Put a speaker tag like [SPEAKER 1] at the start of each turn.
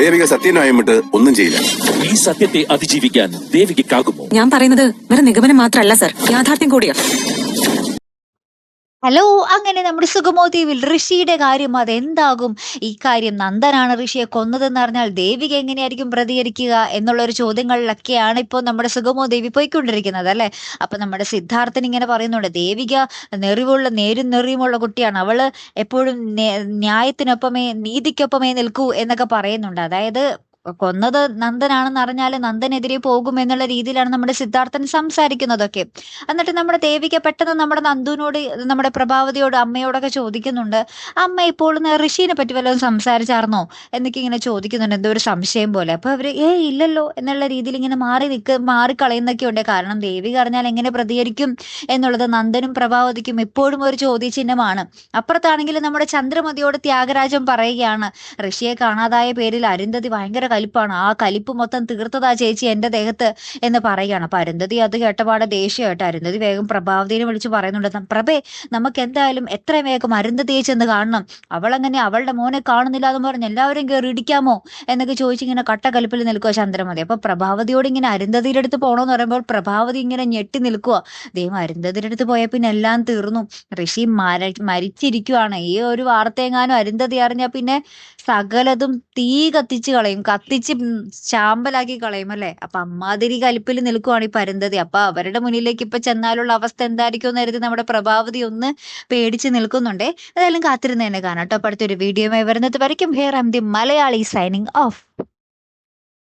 [SPEAKER 1] ദേവിക സത്യന്യായം വിട്ട് ഒന്നും ചെയ്യില്ല.
[SPEAKER 2] ഈ സത്യത്തെ അതിജീവിക്കാൻ ദേവികയ്ക്കാകുമോ?
[SPEAKER 3] ഞാൻ പറയുന്നത് വെറും നിഗമനം മാത്രമല്ല സർ, യാഥാർത്ഥ്യം കൂടിയാ.
[SPEAKER 4] ഹലോ, അങ്ങനെ നമ്മുടെ സുഗമോ ദ്വീപിൽ ഋഷിയുടെ കാര്യം അതെന്താകും? ഈ കാര്യം നന്ദനാണ് ഋഷിയെ കൊന്നതെന്ന് അറിഞ്ഞാൽ ദേവിക എങ്ങനെയായിരിക്കും പ്രതികരിക്കുക എന്നുള്ള ഒരു ചോദ്യങ്ങളിലൊക്കെയാണ് ഇപ്പോൾ നമ്മുടെ സുഗമോ ദേവി പോയിക്കൊണ്ടിരിക്കുന്നത് അല്ലെ. അപ്പൊ നമ്മുടെ സിദ്ധാർത്ഥൻ ഇങ്ങനെ പറയുന്നുണ്ട്, ദേവിക നേരും നെറിയുമുള്ള കുട്ടിയാണ്, അവള് എപ്പോഴും ന്യായത്തിനൊപ്പമേ നീതിക്കൊപ്പമേ നിൽക്കൂ എന്നൊക്കെ പറയുന്നുണ്ട്. അതായത് കൊന്നത് നന്ദനാണെന്ന് അറിഞ്ഞാൽ നന്ദനെതിരെ പോകും എന്നുള്ള രീതിയിലാണ് നമ്മുടെ സിദ്ധാർത്ഥൻ സംസാരിക്കുന്നതൊക്കെ. എന്നിട്ട് നമ്മുടെ ദേവിക പെട്ടെന്ന് നമ്മുടെ നന്ദുവിനോട്, നമ്മുടെ പ്രഭാവതിയോട്, അമ്മയോടൊക്കെ ചോദിക്കുന്നുണ്ട്, അമ്മ ഇപ്പോൾ ഋഷീനെ പറ്റി വല്ലതും സംസാരിച്ചാർന്നോ എന്നൊക്കെ ഇങ്ങനെ ചോദിക്കുന്നുണ്ട്, എന്തോ ഒരു സംശയം പോലെ. അപ്പൊ അവര് ഇല്ലല്ലോ എന്നുള്ള രീതിയിൽ ഇങ്ങനെ മാറിക്കളയുന്നൊക്കെ ഉണ്ട്. കാരണം ദേവിക അറിഞ്ഞാൽ എങ്ങനെ പ്രതികരിക്കും എന്നുള്ളത് നന്ദനും പ്രഭാവതിക്കും ഇപ്പോഴും ഒരു ചോദ്യചിഹ്നമാണ്. അപ്പുറത്താണെങ്കിൽ നമ്മുടെ ചന്ദ്രമതിയോട് ത്യാഗരാജൻ പറയുകയാണ്, ഋഷിയെ കാണാതായ പേരിൽ അരുന്ധതി ഭയങ്കര കലിപ്പാണ്, ആ കലിപ്പ് മൊത്തം തീർത്തതാ ചേച്ചി എന്റെ ദേഹത്ത് എന്ന് പറയുകയാണ്. അപ്പൊ അരുന്ധതി അത് കേട്ടപാടെ ദേഷ്യമായിട്ട് അരുന്ധതി വേഗം പ്രഭാവതിനെ വിളിച്ച് പറയുന്നുണ്ട്, പ്രഭേ നമുക്ക് എന്തായാലും എത്രയും വേഗം അരുന്ധതിയെ ചെന്ന് കാണണം, അവളങ്ങനെ അവളുടെ മോനെ കാണുന്നില്ല എന്ന് പറഞ്ഞ് എല്ലാവരും കയറി ഇടിക്കാമോ എന്നൊക്കെ ചോദിച്ചിങ്ങനെ കട്ടക്കലിപ്പിൽ നിൽക്കുക ചന്ദ്രമതി. അപ്പൊ പ്രഭാവതിയോട് ഇങ്ങനെ അരുന്ധതിയുടെ അടുത്ത് പോകണമെന്ന് പറയുമ്പോൾ പ്രഭാവതി ഇങ്ങനെ ഞെട്ടി നിൽക്കുക. ദൈവം അരുന്ധതിയുടെ അടുത്ത് പോയ പിന്നെ എല്ലാം തീർന്നു, ഋഷി മരിച്ചിരിക്കുവാണ്. ഈ ഒരു വാർത്തയെങ്ങാനും അരുന്ധതി അറിഞ്ഞാൽ പിന്നെ സകലതും തീ കത്തിച്ച് കളയും, കത്തിച്ച് ചാമ്പലാക്കി കളയും അല്ലെ. അപ്പൊ അമ്മാതിരി കലിപ്പിൽ നിൽക്കുവാണ് ഈ അരുന്ധതി. അപ്പൊ അവരുടെ മുന്നിലേക്ക് ഇപ്പൊ ചെന്നാലുള്ള അവസ്ഥ എന്തായിരിക്കും എന്ന് കരുതി നമ്മുടെ പ്രഭാവതി ഒന്ന് പേടിച്ച് നിൽക്കുന്നുണ്ടേ. ഏതായാലും കാത്തിരുന്ന് തന്നെ കാണാം കേട്ടോ. അടുത്തൊരു വീഡിയോയുമായി വരുന്നത് വരയ്ക്കും. Here I am the Malayali signing of.